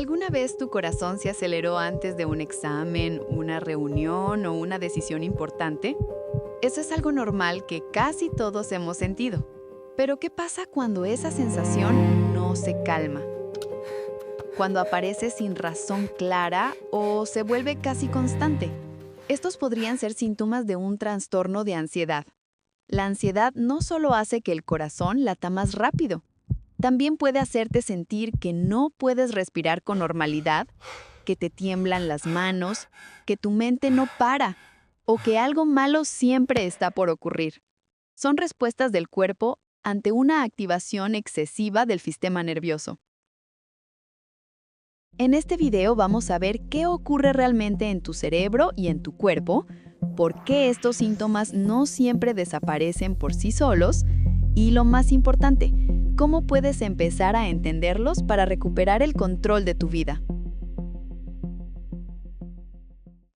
¿Alguna vez tu corazón se aceleró antes de un examen, una reunión o una decisión importante? Eso es algo normal que casi todos hemos sentido. Pero ¿qué pasa cuando esa sensación no se calma? Cuando aparece sin razón clara o se vuelve casi constante. Estos podrían ser síntomas de un trastorno de ansiedad. La ansiedad no solo hace que el corazón lata más rápido, también puede hacerte sentir que no puedes respirar con normalidad, que te tiemblan las manos, que tu mente no para o que algo malo siempre está por ocurrir. Son respuestas del cuerpo ante una activación excesiva del sistema nervioso. En este video vamos a ver qué ocurre realmente en tu cerebro y en tu cuerpo, por qué estos síntomas no siempre desaparecen por sí solos y, lo más importante, cómo puedes empezar a entenderlos para recuperar el control de tu vida.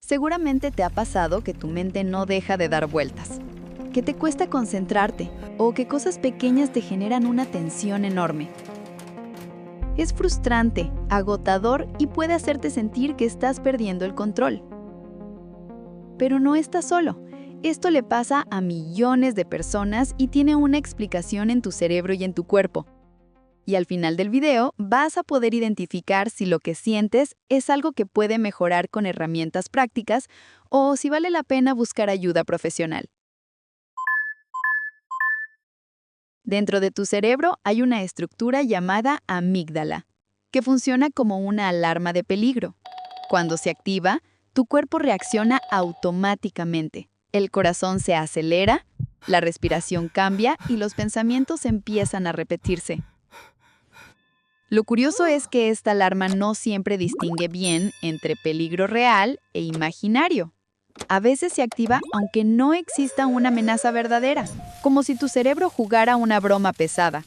Seguramente te ha pasado que tu mente no deja de dar vueltas, que te cuesta concentrarte o que cosas pequeñas te generan una tensión enorme. Es frustrante, agotador y puede hacerte sentir que estás perdiendo el control. Pero no estás solo. Esto le pasa a millones de personas y tiene una explicación en tu cerebro y en tu cuerpo. Y al final del video vas a poder identificar si lo que sientes es algo que puede mejorar con herramientas prácticas o si vale la pena buscar ayuda profesional. Dentro de tu cerebro hay una estructura llamada amígdala, que funciona como una alarma de peligro. Cuando se activa, tu cuerpo reacciona automáticamente. El corazón se acelera, la respiración cambia y los pensamientos empiezan a repetirse. Lo curioso es que esta alarma no siempre distingue bien entre peligro real e imaginario. A veces se activa aunque no exista una amenaza verdadera, como si tu cerebro jugara una broma pesada.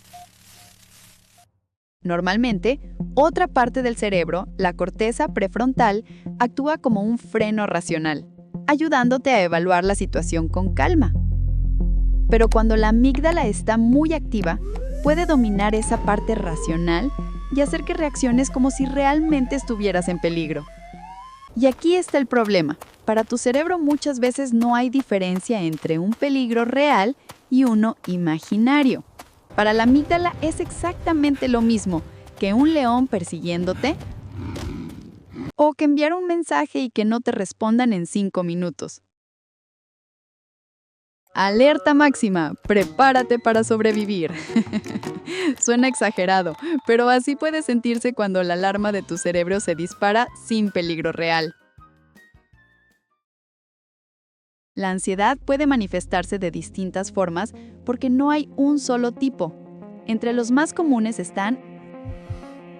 Normalmente, otra parte del cerebro, la corteza prefrontal, actúa como un freno racional, ayudándote a evaluar la situación con calma. Pero cuando la amígdala está muy activa, puede dominar esa parte racional y hacer que reacciones como si realmente estuvieras en peligro. Y aquí está el problema. Para tu cerebro muchas veces no hay diferencia entre un peligro real y uno imaginario. Para la amígdala es exactamente lo mismo que un león persiguiéndote o que enviar un mensaje y que no te respondan en 5 minutos. Alerta máxima, prepárate para sobrevivir. Suena exagerado, pero así puede sentirse cuando la alarma de tu cerebro se dispara sin peligro real. La ansiedad puede manifestarse de distintas formas porque no hay un solo tipo. Entre los más comunes están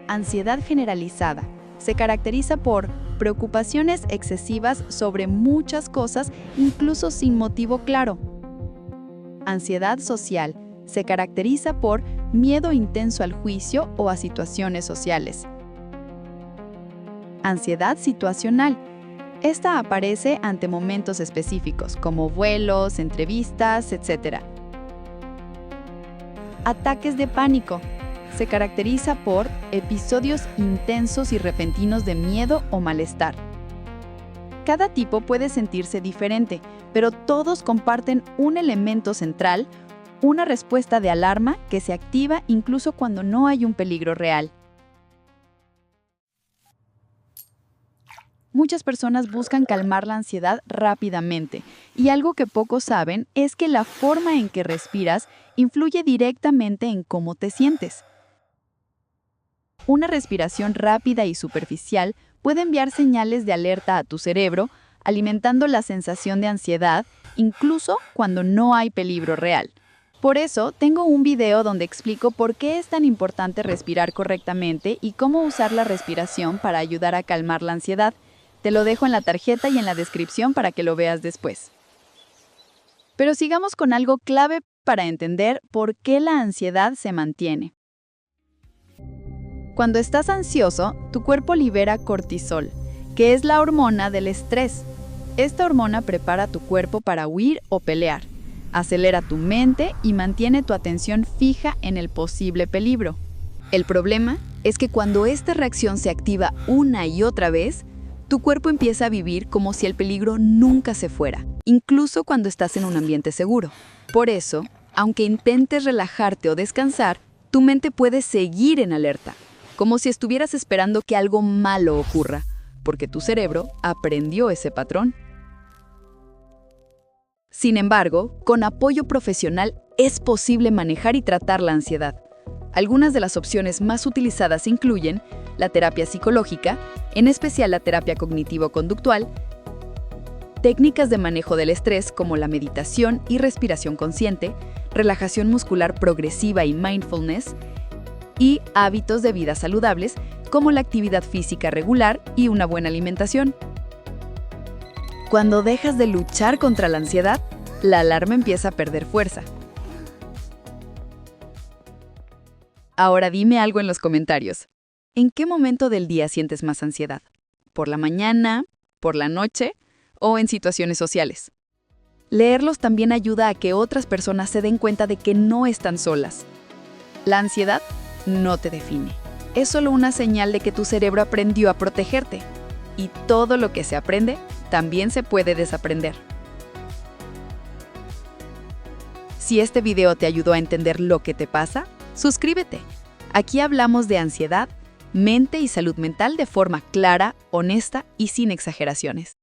ansiedad generalizada. Se caracteriza por preocupaciones excesivas sobre muchas cosas, incluso sin motivo claro. Ansiedad social. Se caracteriza por miedo intenso al juicio o a situaciones sociales. Ansiedad situacional. Esta aparece ante momentos específicos, como vuelos, entrevistas, etc. Ataques de pánico. Se caracteriza por episodios intensos y repentinos de miedo o malestar. Cada tipo puede sentirse diferente, pero todos comparten un elemento central, una respuesta de alarma que se activa incluso cuando no hay un peligro real. Muchas personas buscan calmar la ansiedad rápidamente, y algo que pocos saben es que la forma en que respiras influye directamente en cómo te sientes. Una respiración rápida y superficial puede enviar señales de alerta a tu cerebro, alimentando la sensación de ansiedad, incluso cuando no hay peligro real. Por eso, tengo un video donde explico por qué es tan importante respirar correctamente y cómo usar la respiración para ayudar a calmar la ansiedad. Te lo dejo en la tarjeta y en la descripción para que lo veas después. Pero sigamos con algo clave para entender por qué la ansiedad se mantiene. Cuando estás ansioso, tu cuerpo libera cortisol, que es la hormona del estrés. Esta hormona prepara tu cuerpo para huir o pelear, acelera tu mente y mantiene tu atención fija en el posible peligro. El problema es que cuando esta reacción se activa una y otra vez, tu cuerpo empieza a vivir como si el peligro nunca se fuera, incluso cuando estás en un ambiente seguro. Por eso, aunque intentes relajarte o descansar, tu mente puede seguir en alerta, como si estuvieras esperando que algo malo ocurra, porque tu cerebro aprendió ese patrón. Sin embargo, con apoyo profesional es posible manejar y tratar la ansiedad. Algunas de las opciones más utilizadas incluyen la terapia psicológica, en especial la terapia cognitivo-conductual, técnicas de manejo del estrés como la meditación y respiración consciente, relajación muscular progresiva y mindfulness, y hábitos de vida saludables como la actividad física regular y una buena alimentación. Cuando dejas de luchar contra la ansiedad, la alarma empieza a perder fuerza. Ahora dime algo en los comentarios. ¿En qué momento del día sientes más ansiedad? ¿Por la mañana? ¿Por la noche? ¿O en situaciones sociales? Leerlos también ayuda a que otras personas se den cuenta de que no están solas. La ansiedad no te define. Es solo una señal de que tu cerebro aprendió a protegerte. Y todo lo que se aprende también se puede desaprender. Si este video te ayudó a entender lo que te pasa, suscríbete. Aquí hablamos de ansiedad, mente y salud mental de forma clara, honesta y sin exageraciones.